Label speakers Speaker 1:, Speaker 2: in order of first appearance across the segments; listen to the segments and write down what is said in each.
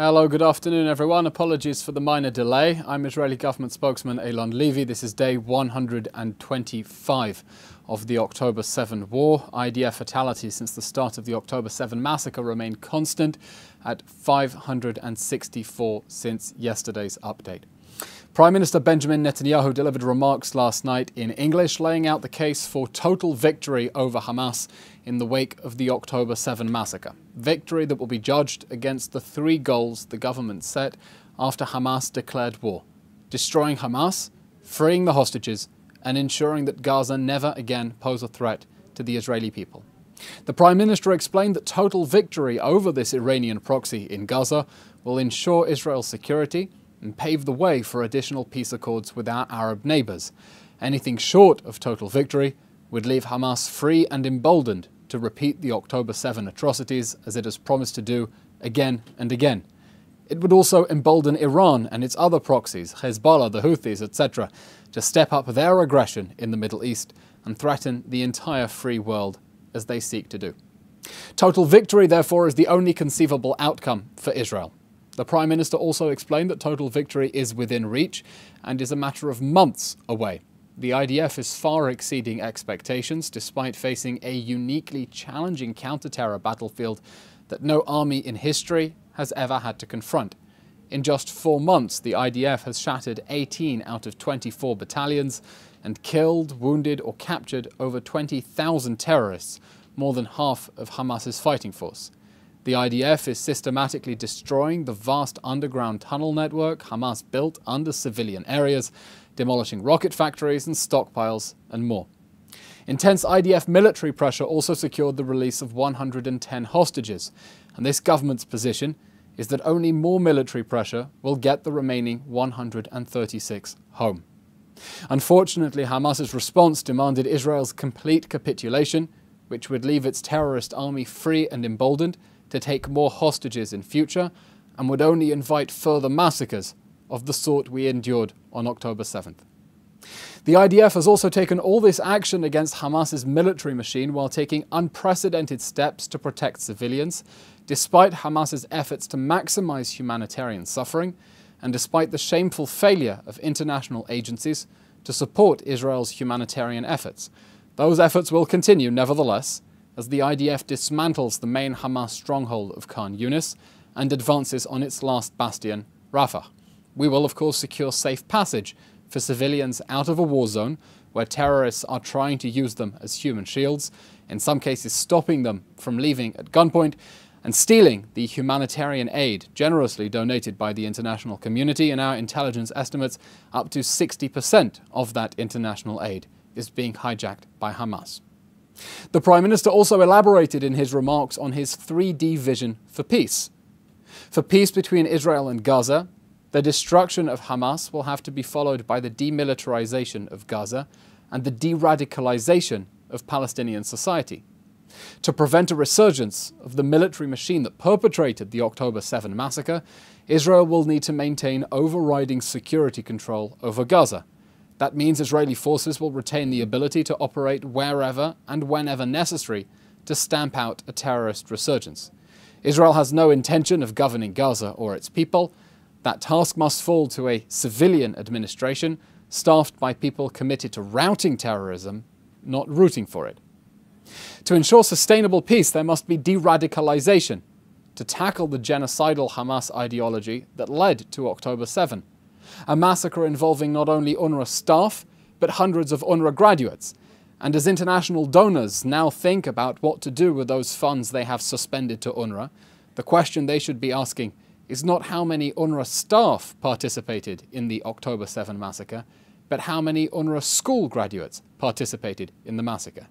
Speaker 1: Hello, good afternoon everyone. Apologies for the minor delay. I'm Israeli government spokesman Eylon Levy. This is day 125 of the October 7 war. IDF fatalities since the start of the October 7 massacre remain constant at 564 since yesterday's update. Prime Minister Benjamin Netanyahu delivered remarks last night in English, laying out the case for total victory over Hamas in the wake of the October 7 massacre. Victory that will be judged against the three goals the government set after Hamas declared war: destroying Hamas, freeing the hostages, and ensuring that Gaza never again pose a threat to the Israeli people. The Prime Minister explained that total victory over this Iranian proxy in Gaza will ensure Israel's security and pave the way for additional peace accords with our Arab neighbours. Anything short of total victory would leave Hamas free and emboldened to repeat the October 7 atrocities as it has promised to do again and again. It would also embolden Iran and its other proxies, Hezbollah, the Houthis, etc., to step up their aggression in the Middle East and threaten the entire free world as they seek to do. Total victory, therefore, is the only conceivable outcome for Israel. The Prime Minister also explained that total victory is within reach and is a matter of months away. The IDF is far exceeding expectations despite facing a uniquely challenging counter-terror battlefield that no army in history has ever had to confront. In just 4 months, the IDF has shattered 18 out of 24 battalions and killed, wounded or captured over 20,000 terrorists, more than half of Hamas's fighting force. The IDF is systematically destroying the vast underground tunnel network Hamas built under civilian areas, demolishing rocket factories and stockpiles, and more. Intense IDF military pressure also secured the release of 110 hostages, and this government's position is that only more military pressure will get the remaining 136 home. Unfortunately, Hamas's response demanded Israel's complete capitulation, which would leave its terrorist army free and emboldened to take more hostages in future, and would only invite further massacres of the sort we endured on October 7th. The IDF has also taken all this action against Hamas's military machine while taking unprecedented steps to protect civilians, despite Hamas's efforts to maximize humanitarian suffering, and despite the shameful failure of international agencies to support Israel's humanitarian efforts. Those efforts will continue, nevertheless, as the IDF dismantles the main Hamas stronghold of Khan Yunis and advances on its last bastion, Rafah. We will, of course, secure safe passage for civilians out of a war zone where terrorists are trying to use them as human shields, in some cases stopping them from leaving at gunpoint and stealing the humanitarian aid generously donated by the international community. In our intelligence estimates, up to 60% of that international aid is being hijacked by Hamas. The Prime Minister also elaborated in his remarks on his 3D vision for peace. For peace between Israel and Gaza, the destruction of Hamas will have to be followed by the demilitarization of Gaza and the de-radicalization of Palestinian society. To prevent a resurgence of the military machine that perpetrated the October 7 massacre, Israel will need to maintain overriding security control over Gaza. That means Israeli forces will retain the ability to operate wherever and whenever necessary to stamp out a terrorist resurgence. Israel has no intention of governing Gaza or its people. That task must fall to a civilian administration staffed by people committed to routing terrorism, not rooting for it. To ensure sustainable peace, there must be de-radicalization to tackle the genocidal Hamas ideology that led to October 7. A massacre involving not only UNRWA staff, but hundreds of UNRWA graduates. And as international donors now think about what to do with those funds they have suspended to UNRWA, the question they should be asking is not how many UNRWA staff participated in the October 7 massacre, but how many UNRWA school graduates participated in the massacre.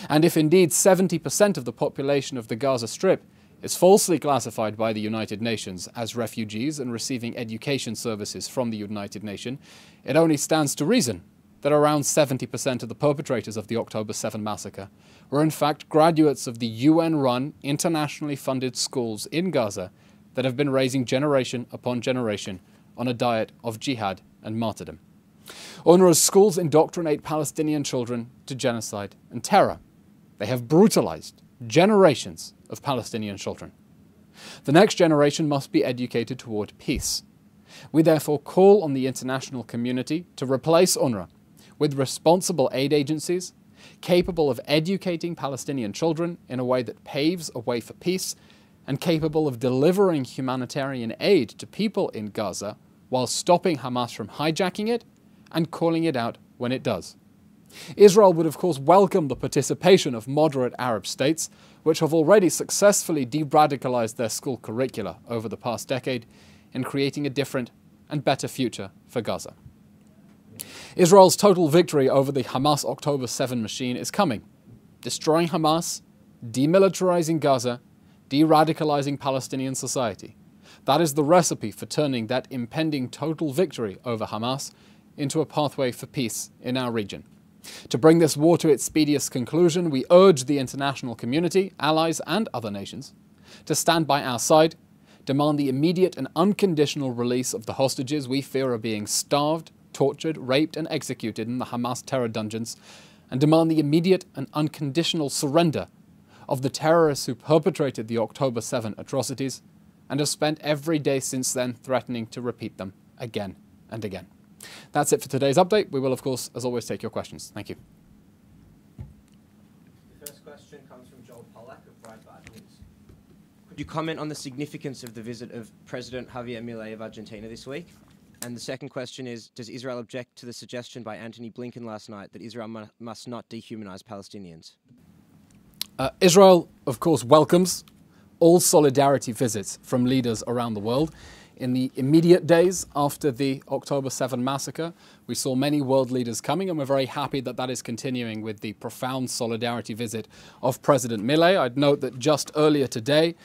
Speaker 1: And if indeed 70% of the population of the Gaza Strip is falsely classified by the United Nations as refugees and receiving education services from the United Nations, it only stands to reason that around 70% of the perpetrators of the October 7 massacre were in fact graduates of the UN-run, internationally funded schools in Gaza that have been raising generation upon generation on a diet of jihad and martyrdom. UNRWA's schools indoctrinate Palestinian children to genocide and terror. They have brutalized generations of Palestinian children. The next generation must be educated toward peace. We therefore call on the international community to replace UNRWA with responsible aid agencies capable of educating Palestinian children in a way that paves a way for peace and capable of delivering humanitarian aid to people in Gaza while stopping Hamas from hijacking it and calling it out when it does. Israel would of course welcome the participation of moderate Arab states, which have already successfully de-radicalized their school curricula over the past decade in creating a different and better future for Gaza. Israel's total victory over the Hamas October 7 machine is coming, destroying Hamas, demilitarizing Gaza, de-radicalizing Palestinian society. That is the recipe for turning that impending total victory over Hamas into a pathway for peace in our region. To bring this war to its speediest conclusion, we urge the international community, allies and other nations to stand by our side, demand the immediate and unconditional release of the hostages we fear are being starved, tortured, raped and executed in the Hamas terror dungeons, and demand the immediate and unconditional surrender of the terrorists who perpetrated the October 7 atrocities and have spent every day since then threatening to repeat them again and again. That's it for today's update. We will, of course, as always, take your questions. Thank you.
Speaker 2: The first question comes from Joel Pollack of Breitbart News. Could you comment on the significance of the visit of President Javier Milei of Argentina this week? And the second question is, does Israel object to the suggestion by Antony Blinken last night that Israel must not dehumanize Palestinians?
Speaker 1: Israel, of course, welcomes all solidarity visits from leaders around the world. In the immediate days after the October 7 massacre, we saw many world leaders coming, and we're very happy that that is continuing with the profound solidarity visit of President Milei. I'd note that just earlier today,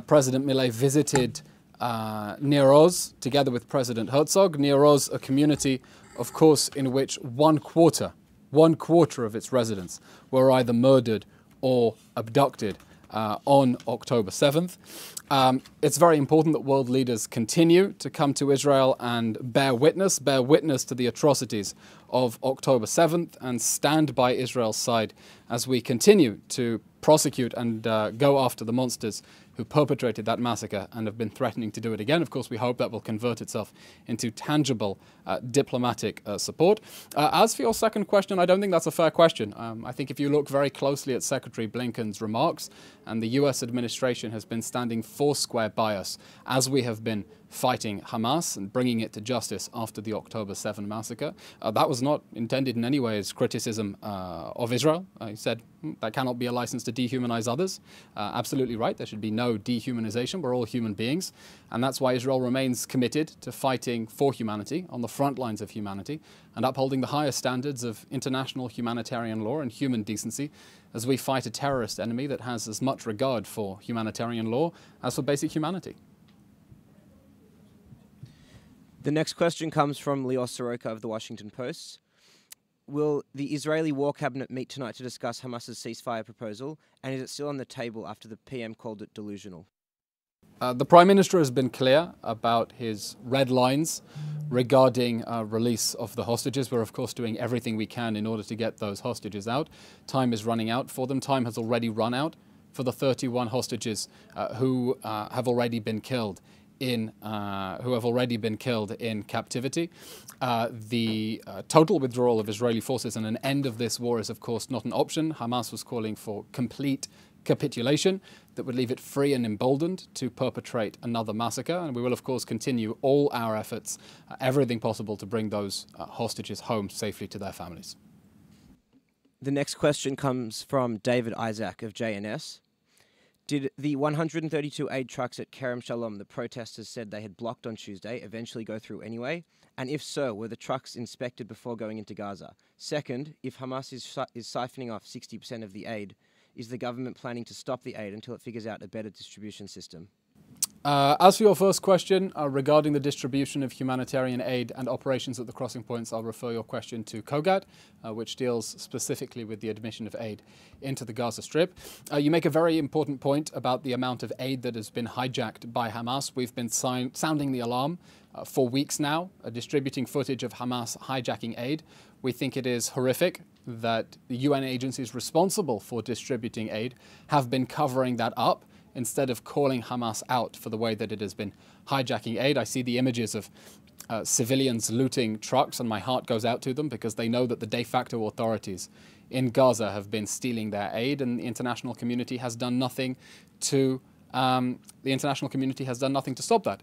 Speaker 1: President Milei visited Nir Oz together with President Herzog. Nir Oz, a community, of course, in which one quarter of its residents were either murdered or abducted on October 7th. It's very important that world leaders continue to come to Israel and bear witness to the atrocities of October 7th and stand by Israel's side as we continue to prosecute and go after the monsters who perpetrated that massacre and have been threatening to do it again. Of course, we hope that will convert itself into tangible diplomatic support. As for your second question, I don't think that's a fair question. I think if you look very closely at Secretary Blinken's remarks, and the US administration has been standing foursquare by us as we have been fighting Hamas and bringing it to justice after the October 7 massacre. That was not intended in any way as criticism of Israel. He said that cannot be a license to dehumanize others. Absolutely right. There should be no dehumanization. We're all human beings. And that's why Israel remains committed to fighting for humanity on the front lines of humanity and upholding the highest standards of international humanitarian law and human decency as we fight a terrorist enemy that has as much regard for humanitarian law as for basic humanity.
Speaker 2: The next question comes from Lior Soroka of The Washington Post. Will the Israeli War Cabinet meet tonight to discuss Hamas's ceasefire proposal, and is it still on the table after the PM called it delusional?
Speaker 1: The Prime Minister has been clear about his red lines regarding release of the hostages. We're, of course, doing everything we can in order to get those hostages out. Time is running out for them. Time has already run out for the 31 hostages who have already been killed in captivity. The total withdrawal of Israeli forces and an end of this war is, of course, not an option. Hamas was calling for complete capitulation that would leave it free and emboldened to perpetrate another massacre. And we will, of course, continue all our efforts, everything possible to bring those hostages home safely to their families.
Speaker 2: The next question comes from David Isaac of JNS. Did the 132 aid trucks at Kerem Shalom, the protesters said they had blocked on Tuesday, eventually go through anyway? And if so, were the trucks inspected before going into Gaza? Second, if Hamas is siphoning off 60% of the aid, is the government planning to stop the aid until it figures out a better distribution system?
Speaker 1: As for your first question regarding the distribution of humanitarian aid and operations at the crossing points, I'll refer your question to COGAT, which deals specifically with the admission of aid into the Gaza Strip. You make a very important point about the amount of aid that has been hijacked by Hamas. We've been sounding the alarm for weeks now, distributing footage of Hamas hijacking aid. We think it is horrific that the UN agencies responsible for distributing aid have been covering that up instead of calling Hamas out for the way that it has been hijacking aid. I see the images of civilians looting trucks, and my heart goes out to them because they know that the de facto authorities in Gaza have been stealing their aid, and the international community has done nothing to stop that.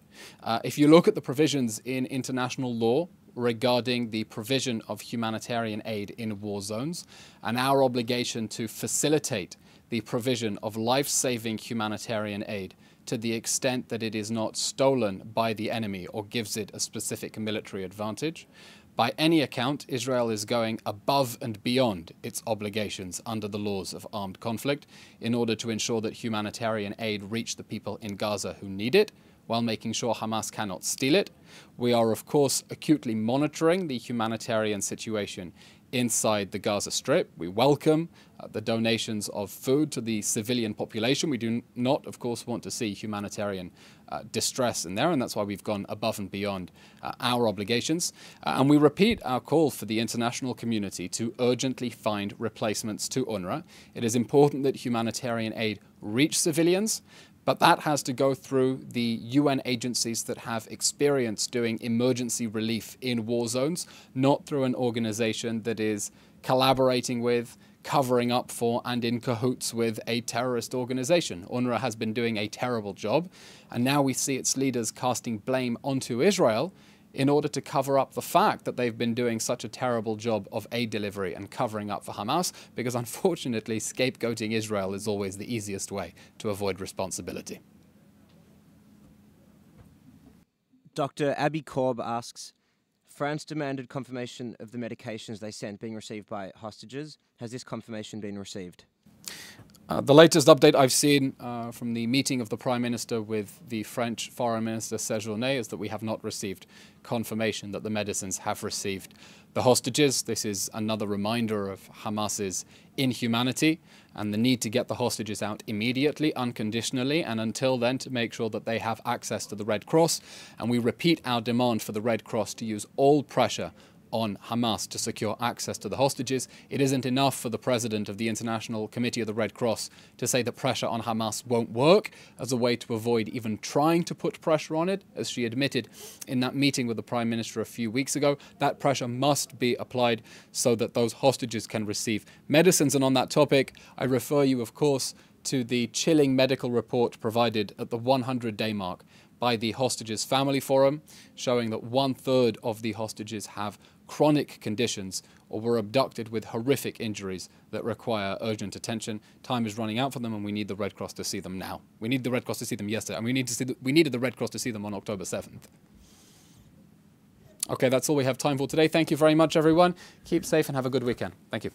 Speaker 1: If you look at the provisions in international law regarding the provision of humanitarian aid in war zones and our obligation to facilitate the provision of life-saving humanitarian aid to the extent that it is not stolen by the enemy or gives it a specific military advantage, by any account, Israel is going above and beyond its obligations under the laws of armed conflict in order to ensure that humanitarian aid reach the people in Gaza who need it, while making sure Hamas cannot steal it. We are, of course, acutely monitoring the humanitarian situation inside the Gaza Strip. We welcome the donations of food to the civilian population. We do not, of course, want to see humanitarian distress in there, and that's why we've gone above and beyond our obligations. And we repeat our call for the international community to urgently find replacements to UNRWA. It is important that humanitarian aid reach civilians, but that has to go through the UN agencies that have experience doing emergency relief in war zones, not through an organization that is collaborating with, covering up for, and in cahoots with a terrorist organization. UNRWA has been doing a terrible job, and now we see its leaders casting blame onto Israel in order to cover up the fact that they've been doing such a terrible job of aid delivery and covering up for Hamas, because unfortunately scapegoating Israel is always the easiest way to avoid responsibility.
Speaker 2: Dr. Abby Korb asks, France demanded confirmation of the medications they sent being received by hostages. Has this confirmation been received?
Speaker 1: The latest update I've seen from the meeting of the Prime Minister with the French Foreign Minister Séjourné is that we have not received confirmation that the medicines have received the hostages. This is another reminder of Hamas's inhumanity and the need to get the hostages out immediately, unconditionally, and until then to make sure that they have access to the Red Cross. And we repeat our demand for the Red Cross to use all pressure on Hamas to secure access to the hostages. It isn't enough for the president of the International Committee of the Red Cross to say that pressure on Hamas won't work as a way to avoid even trying to put pressure on it, as she admitted in that meeting with the Prime Minister a few weeks ago. That pressure must be applied so that those hostages can receive medicines. And on that topic, I refer you, of course, to the chilling medical report provided at the 100-day mark by the Hostages Family Forum, showing that 1/3 of the hostages have chronic conditions or were abducted with horrific injuries that require urgent attention. Time is running out for them, and we need the Red Cross to see them now. We need the Red Cross to see them yesterday, and we needed the Red Cross to see them on October 7th. Okay, that's all we have time for today. Thank you very much, everyone. Keep safe and have a good weekend. Thank you.